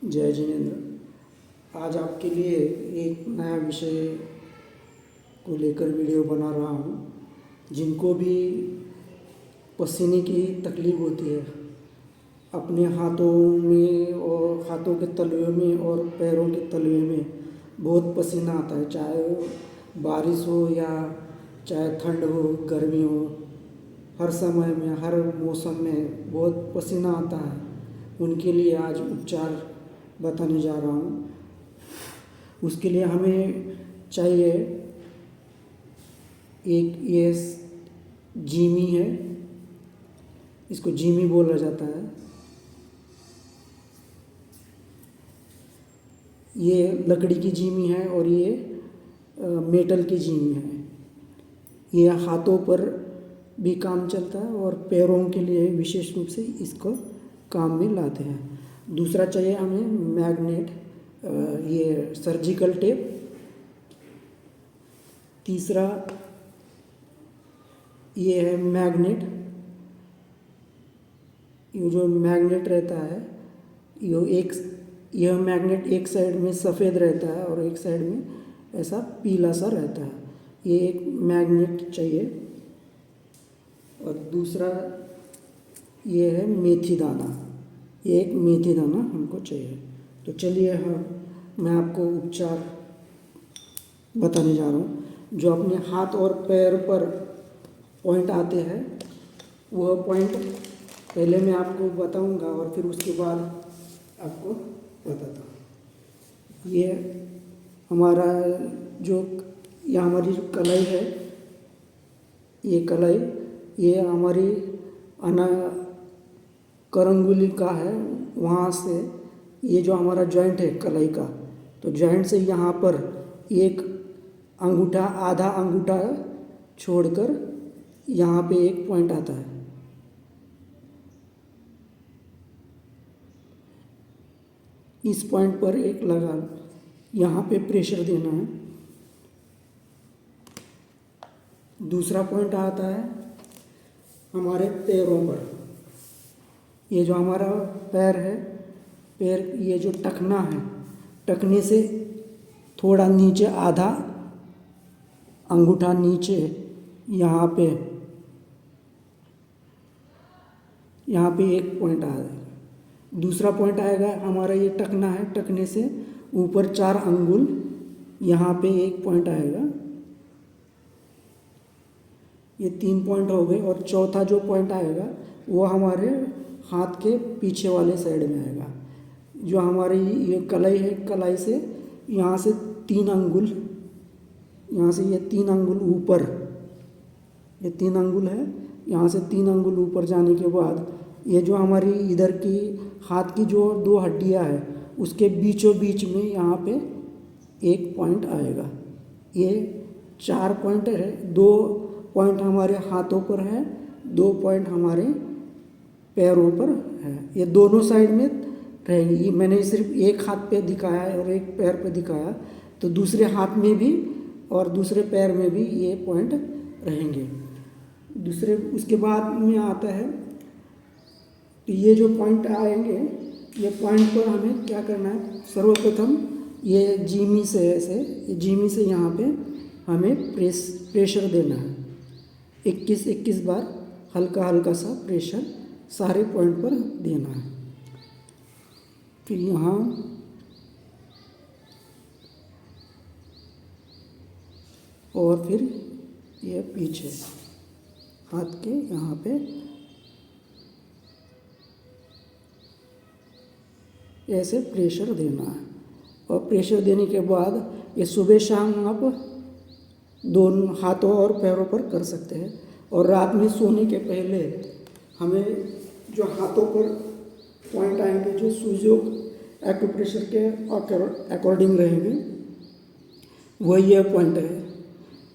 जय जिनेन्द्र। आज आपके लिए एक नया विषय को लेकर वीडियो बना रहा हूँ। जिनको भी पसीने की तकलीफ़ होती है, अपने हाथों में और हाथों के तलवे में और पैरों के तलवे में बहुत पसीना आता है, चाहे बारिश हो या चाहे ठंड हो, गर्मी हो, हर समय में हर मौसम में बहुत पसीना आता है। उनके लिए आज उपचार बताने जा रहा हूँ। उसके लिए हमें चाहिए एक ये जीमी है, इसको जीमी बोला जाता है। ये लकड़ी की जीमी है और ये मेटल की जीमी है। ये हाथों पर भी काम चलता है और पैरों के लिए विशेष रूप से इसको काम में लाते हैं। दूसरा चाहिए हमें मैग्नेट, ये सर्जिकल टेप। तीसरा ये है मैग्नेट। ये जो मैग्नेट रहता है, यह मैग्नेट एक साइड में सफ़ेद रहता है और एक साइड में ऐसा पीला सा रहता है। ये एक मैग्नेट चाहिए। और दूसरा ये है मेथी दाना। ये एक मेथी दाना हमको चाहिए। तो चलिए मैं आपको उपचार बताने जा रहा हूँ। जो अपने हाथ और पैर पर पॉइंट आते हैं, वह पॉइंट पहले मैं आपको बताऊंगा और फिर उसके बाद आपको बताता हूँ। ये हमारा हमारी जो कलाई है, ये कलाई, ये हमारी करंगुली का है। वहाँ से ये जो हमारा जॉइंट है कलाई का, तो जॉइंट से यहाँ पर एक अंगूठा, आधा अंगूठा छोड़कर यहाँ पे एक पॉइंट आता है। इस पॉइंट पर एक लगा, यहाँ पे प्रेशर देना है। दूसरा पॉइंट आता है हमारे पैरों पर। ये जो हमारा पैर है, पैर, ये जो टखना है, टखने से थोड़ा नीचे आधा अंगूठा नीचे, यहाँ पे एक पॉइंट आएगा। दूसरा पॉइंट आएगा हमारा, ये टखना है, टखने से ऊपर 4 अंगुल, यहाँ पे एक पॉइंट आएगा। ये 3 पॉइंट हो गए। और चौथा जो पॉइंट आएगा वो हमारे हाथ के पीछे वाले साइड में आएगा। जो हमारी ये कलाई है, कलाई से यहाँ से 3 अंगुल, यहाँ से ये 3 अंगुल ऊपर, ये 3 अंगुल है। यहाँ से 3 अंगुल ऊपर जाने के बाद ये जो हमारी इधर की हाथ की जो 2 हड्डियाँ हैं, उसके बीचों बीच में यहाँ पे एक पॉइंट आएगा। ये 4 पॉइंट है। 2 पॉइंट हमारे हाथों पर है, 2 पॉइंट हमारे पैरों पर है। ये दोनों साइड में रहेंगी। मैंने सिर्फ एक हाथ पे दिखाया है और एक पैर पे दिखाया, तो दूसरे हाथ में भी और दूसरे पैर में भी ये पॉइंट रहेंगे। उसके बाद में आता है, तो ये जो पॉइंट आएंगे, ये पॉइंट पर हमें क्या करना है, सर्वप्रथम ये जीमी से यहाँ पे हमें प्रेशर देना है। 21 बार हल्का हल्का सा प्रेशर सारे पॉइंट पर देना है। फिर यहाँ और फिर ये पीछे हाथ के यहाँ पे ऐसे प्रेशर देना है। और प्रेशर देने के बाद ये सुबह शाम आप दोनों हाथों और पैरों पर कर सकते हैं। और रात में सोने के पहले हमें जो हाथों पर पॉइंट आएंगे, जो सूजो एक्यूप्रेशर के अकॉर्डिंग रहेंगे, वही ये पॉइंट है।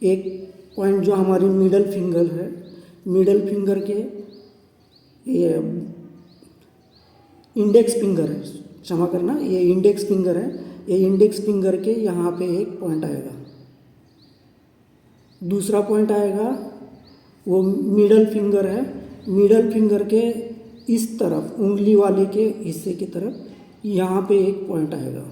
एक पॉइंट जो हमारी मिडल फिंगर है, मिडल फिंगर के ये इंडेक्स फिंगर है, क्षमा करना, ये इंडेक्स फिंगर है। ये इंडेक्स फिंगर के यहाँ पे एक पॉइंट आएगा। दूसरा पॉइंट आएगा वो मिडल फिंगर है, मिडल फिंगर के इस तरफ, उंगली वाले के हिस्से की तरफ यहाँ पे एक पॉइंट आएगा।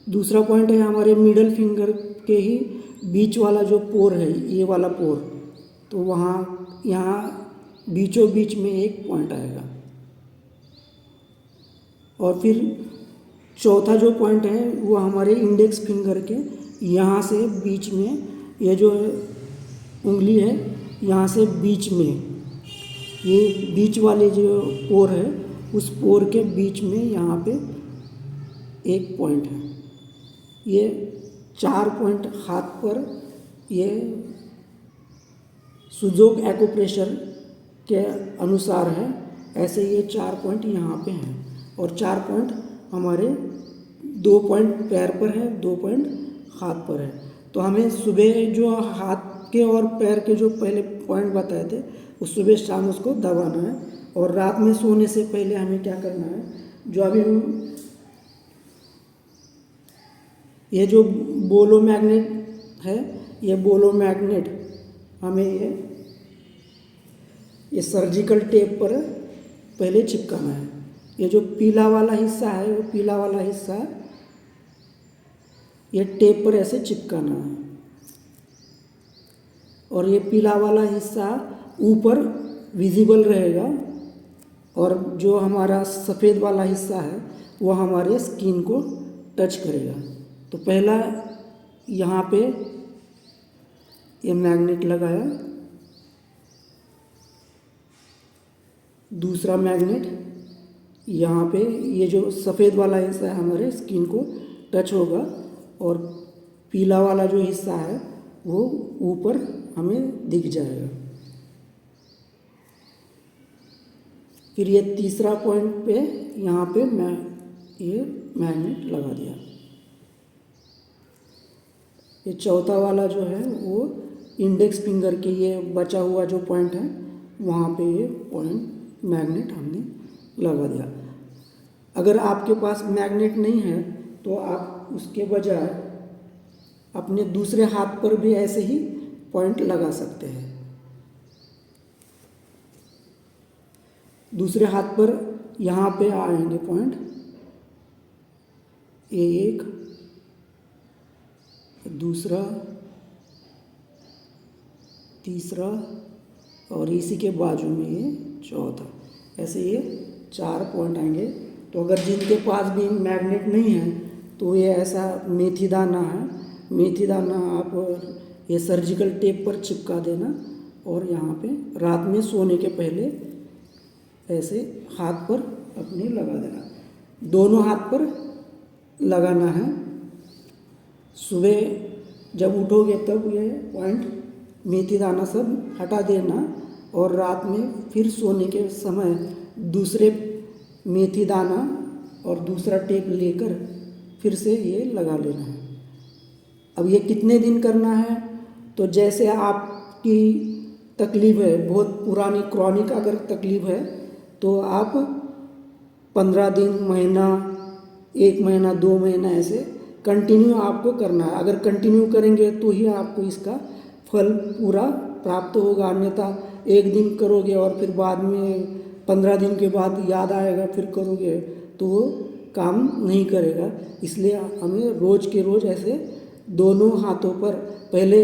दूसरा पॉइंट है हमारे मिडल फिंगर के ही बीच वाला जो पोर है, ये वाला पोर, तो वहाँ यहाँ बीचों बीच में एक पॉइंट आएगा। और फिर चौथा जो पॉइंट है वो हमारे इंडेक्स फिंगर के यहाँ से बीच में, ये जो उंगली है यहाँ से बीच में, ये बीच वाले जो पोर है उस पोर के बीच में यहाँ पे एक पॉइंट है। ये 4 पॉइंट हाथ पर, ये सुजोग एक्यूप्रेशर के अनुसार है, ऐसे ये 4 पॉइंट यहाँ पे हैं। और 4 पॉइंट हमारे 2 पॉइंट पैर पर है, 2 पॉइंट हाथ पर है। तो हमें सुबह जो हाथ के और पैर के जो पहले पॉइंट बताए थे उस सुबह शाम उसको दबाना है। और रात में सोने से पहले हमें क्या करना है, जो अभी ये जो बोलो मैग्नेट है, ये बोलो मैग्नेट हमें ये सर्जिकल टेप पर पहले चिपकाना है। ये जो पीला वाला हिस्सा है, वो पीला वाला हिस्सा ये टेप पर ऐसे चिपकाना है। और ये पीला वाला हिस्सा ऊपर विजिबल रहेगा, और जो हमारा सफ़ेद वाला हिस्सा है वो हमारे स्किन को टच करेगा। तो पहला यहाँ पे ये मैग्नेट लगाया, दूसरा मैग्नेट यहाँ पे, ये जो सफ़ेद वाला हिस्सा है हमारे स्किन को टच होगा, और पीला वाला जो हिस्सा है वो ऊपर हमें दिख जाएगा। फिर ये तीसरा पॉइंट पे यहाँ पे मैं ये मैग्नेट लगा दिया। ये चौथा वाला जो है वो इंडेक्स फिंगर के ये बचा हुआ जो पॉइंट है वहाँ पे ये पॉइंट मैग्नेट हमने लगा दिया। अगर आपके पास मैग्नेट नहीं है तो आप उसके बजाय अपने दूसरे हाथ पर भी ऐसे ही पॉइंट लगा सकते हैं। दूसरे हाथ पर यहाँ पे आएंगे पॉइंट, ये एक, दूसरा, तीसरा, और इसी के बाजू में ये चौथा, ऐसे ये 4 पॉइंट आएंगे। तो अगर जिनके पास भी मैग्नेट नहीं है तो ये ऐसा मेथी दाना है, मेथी दाना आप ये सर्जिकल टेप पर चिपका देना, और यहाँ पे रात में सोने के पहले ऐसे हाथ पर अपने लगा देना। दोनों हाथ पर लगाना है। सुबह जब उठोगे तब ये पॉइंट मेथी दाना सब हटा देना, और रात में फिर सोने के समय दूसरे मेथी दाना और दूसरा टेप लेकर फिर से ये लगा लेना है। अब ये कितने दिन करना है, तो जैसे आपकी तकलीफ़ है, बहुत पुरानी क्रॉनिक अगर तकलीफ़ है तो आप 15 दिन, महीना, 1 महीना, 2 महीना ऐसे कंटिन्यू आपको करना है। अगर कंटिन्यू करेंगे तो ही आपको इसका फल पूरा प्राप्त होगा, अन्यथा 1 दिन करोगे और फिर बाद में 15 दिन के बाद याद आएगा फिर करोगे तो वो काम नहीं करेगा। इसलिए हमें रोज़ के रोज़ ऐसे दोनों हाथों पर, पहले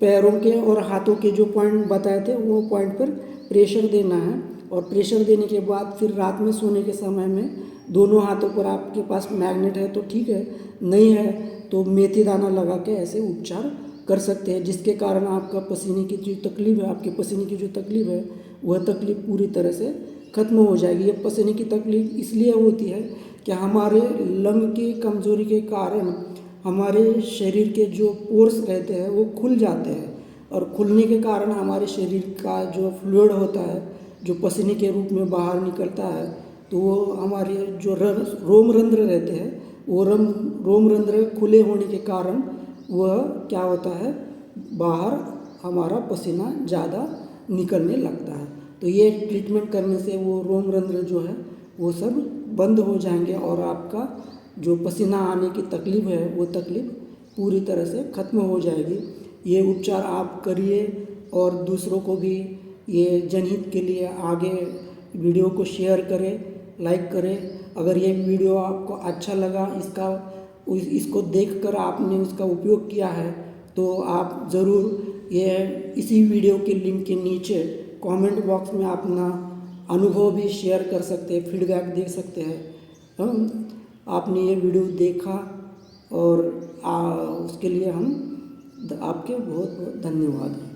पैरों के और हाथों के जो पॉइंट बताए थे वो पॉइंट पर प्रेशर देना है, और प्रेशर देने के बाद फिर रात में सोने के समय में दोनों हाथों पर, आपके पास मैग्नेट है तो ठीक है, नहीं है तो मेथी दाना लगा के ऐसे उपचार कर सकते हैं, जिसके कारण आपका पसीने की जो तकलीफ़ है, आपके पसीने की जो तकलीफ़ है वह तकलीफ़ पूरी तरह से ख़त्म हो जाएगी। ये पसीने की तकलीफ़ इसलिए होती है कि हमारे लंग की कमज़ोरी के कारण हमारे शरीर के जो पोर्स रहते हैं वो खुल जाते हैं, और खुलने के कारण हमारे शरीर का जो फ्लूइड होता है, जो पसीने के रूप में बाहर निकलता है, तो वो हमारे जो रोमरंध्र रहते हैं वो रोमरंध्र खुले होने के कारण वह क्या होता है, बाहर हमारा पसीना ज़्यादा निकलने लगता है। तो ये ट्रीटमेंट करने से वो रोमरंध्र जो है वो सब बंद हो जाएंगे, और आपका जो पसीना आने की तकलीफ़ है वो तकलीफ़ पूरी तरह से ख़त्म हो जाएगी। ये उपचार आप करिए और दूसरों को भी ये जनहित के लिए आगे वीडियो को शेयर करें, लाइक करें। अगर ये वीडियो आपको अच्छा लगा, इसको देखकर आपने उसका उपयोग किया है तो आप ज़रूर इसी वीडियो के लिंक के नीचे कमेंट बॉक्स में अपना अनुभव भी शेयर कर सकते हैं, फीडबैक दे सकते हैं। आपने ये वीडियो देखा और उसके लिए हम आपके बहुत बहुत धन्यवाद।